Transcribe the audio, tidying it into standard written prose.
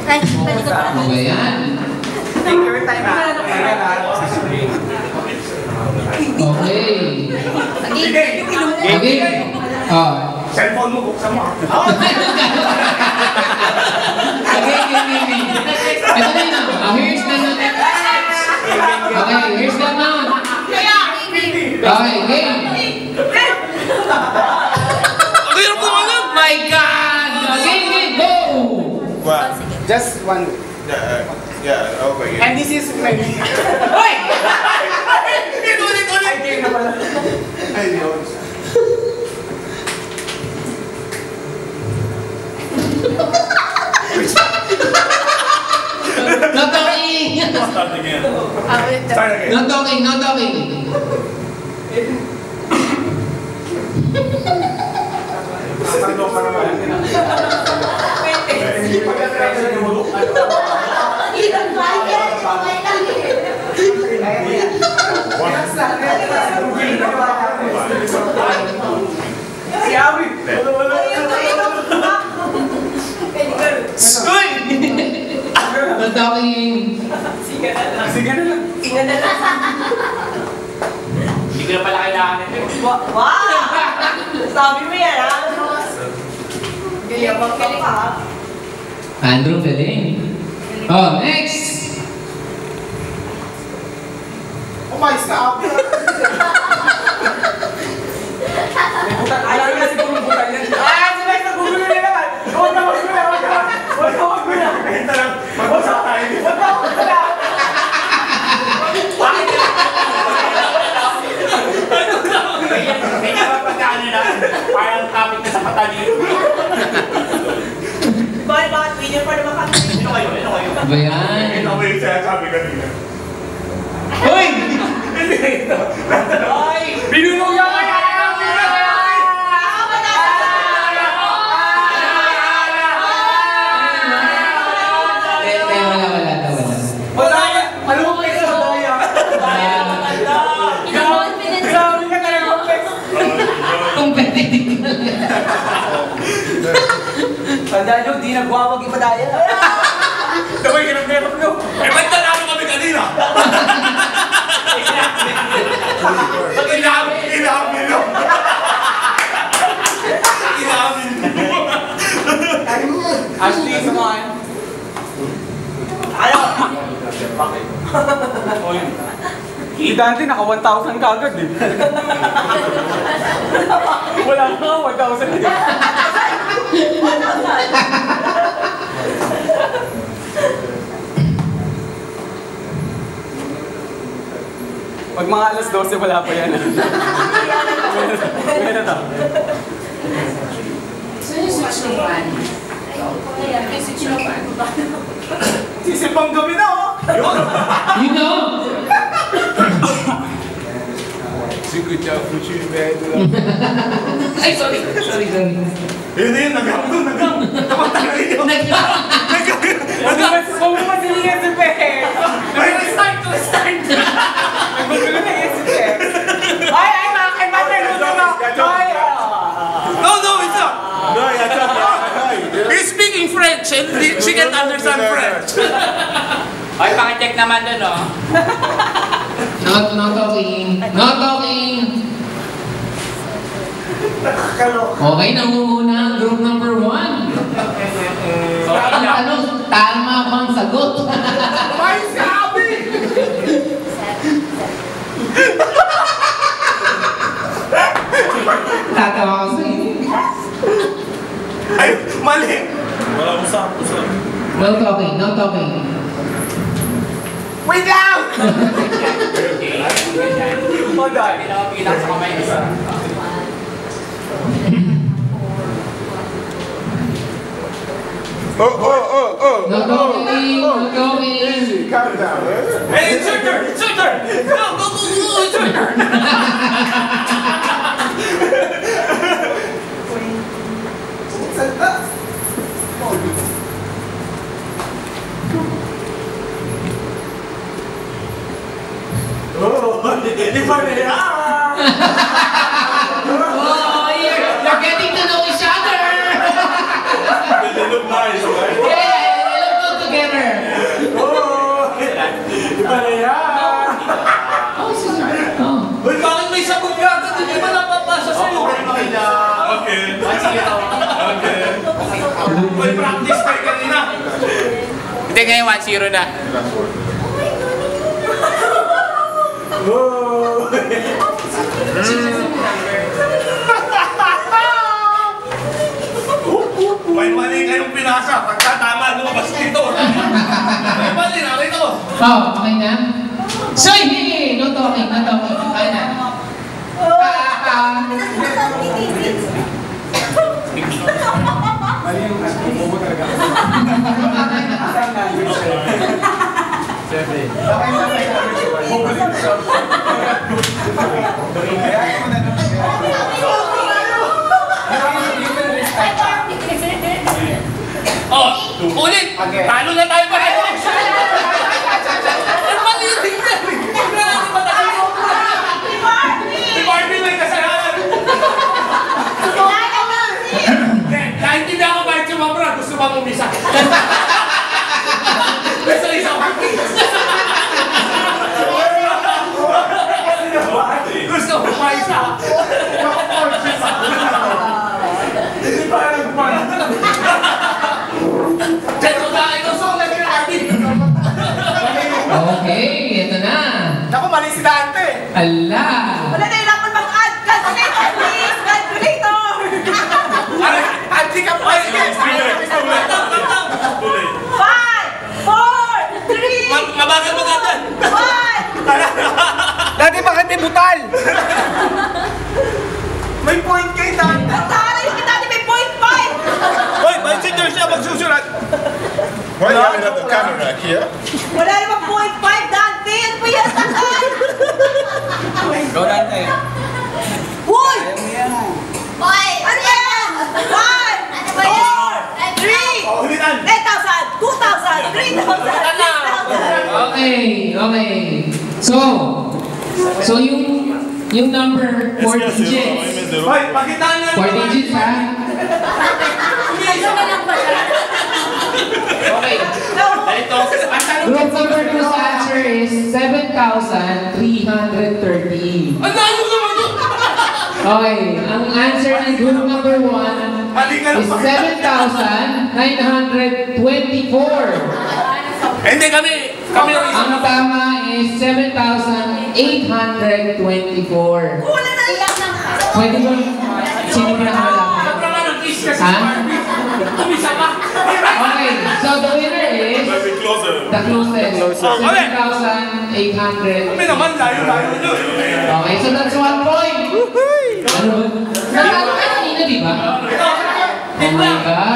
Ano ba yan? Take your time ha. Okay. Okay. Cellphone mo, buksan mo. Okay. Ito na yun. Here's the note. Okay, here's the note. Okay, game. My God! Game, go! What? Just one. Yeah, okay. And this is my... Hoy! Ulit! Ay, game na pala. Ay, yun. No talking! Start again. Start again. No talking, no talking. Ano pa naman? Hindi pa kasi lumulok. Si Awi! Uy! No talking. Sige na lang. Hindi ko na pala kailangan ito. Wow! Sabi mo yan, ha? Galing ka pa. Andrew, galing. Oh, next! Umayos na ako. Alam na siguro butan yan. Sabay sa gugulo na naman. Huwag na. Ito lang. Mag-usap tayo. Huwag na. May napapagkaan na parang kapit na sa patalino. Bakit? Winner pa naman kami. Ito kayo. Ba yan? Ito ba yung sinasabi kanina? Hoy! Hindi ito. Ay! Binulong niya kaya! Wala yan! Malungkot kayo sa daya! Grabe ka talaga, complex! Competitive. Tandaan nyo, di nagwawag yung padaya. Sabay ka ng meron nyo. Eh, ba't nanalo kami kanina? Inamin nyo. Ashley, come on. Ano? Si Dante, naka 1,000 ka agad eh. Wala ka, 1,000 eh. Pag mga alas 12, wala pa yan. Meron na. Saan yung switch ng fan? May switch ng fan. Sisipang gabi na oh! You know? Good job, Fuchi. Ay, sorry. Yun, nagam doon. Kapag tayo yun. Huwag mo masilingan si Pehe! Start! Nagbagulo na yan si Pehe! Ay, mga kaibahan! No, it's not! No, He's speaking French and she can't understand French. Ay, pakicheck naman doon, no? No talking. Okay, nangunguna ang group number 1. Ang tanong, tama bang sagot? Ay, sabi! Tatawa ko sa inyo. Ay, mali. Wala mo sa No talking. Wait lang! Hold on. Pinakapilang sa kamay isa. No talking. Easy, calm down, man. Hey, it's your turn! Go, it's your turn! Hindi pa rin. Oh, you're getting to know each other. They look nice, right? Yeah, they look good winner. Iba na yan. Oh. Uy, bakit may sabon ka? Hindi ba napapasa sa'yo? Okay. Okay. Uy, practice kayo kanina. Hindi, ngayon 1-0 na. Oh. May mali kayong pinasa. Pagkatama, lumabas dito. May mali, nakita ko. Oh, okay na? So, hey, no talking, no talking. Okay na. Oh, ulit! Talo na tayo pa rin! Ang mali yung tingnan! Tingnan natin ba tayo? Si Barbie may kasalanan! Kahit hindi ako kahit sumabra, gusto bang umisa? Gusto isa ko! Gusto ko pa isa! Hindi pa nagpan. Cheto na ikaw sa ulit ni Barbie! Okay, ito na. Naku, mali si Dante. Ala. Wala na ilangan mag-add. Calculator, please! Calculator! Anti ka pa. Tuloy. 5, 4, 3, Mabagal mo agad! 1! Dati bakit may butal? May point kay Dante. Ang taray ka dati may 0.5! Hoy, may senior siya magsusulat! Why are you at the camera here? Wala namang 0.5, Dante! Ano ba yan? Go Dante. Uy! Boy! Ano yan? 1, 4, 3, Ulitan. 10,000, 2,000, 3,000, 6,000! Okay, okay. So yung number 4 digits. Hoy, pakitaan nga 4 digits, ha? Ano ba lang ba siya? Okay. Ito, ang tanong. Group number 2 sa answer is 7,330. Ang layo naman yun! Okay, ang answer ng group number 1 Mali ka is lang. 7,924. Hindi, kami rin. Ang tama is 7,824. Wala na yan! Pwede ba? Sino ba nakalala? Sobrang nga nag-kiss kasi si Ha? Barbie. Umisa ka. Okay, so the winner is Maybe closer. the closest. 7,800. Kami naman, layo-layo nyo. Okay, so that's 1 point. Ano ba? Natalo ka kanina, di ba? Ito, Oh my God.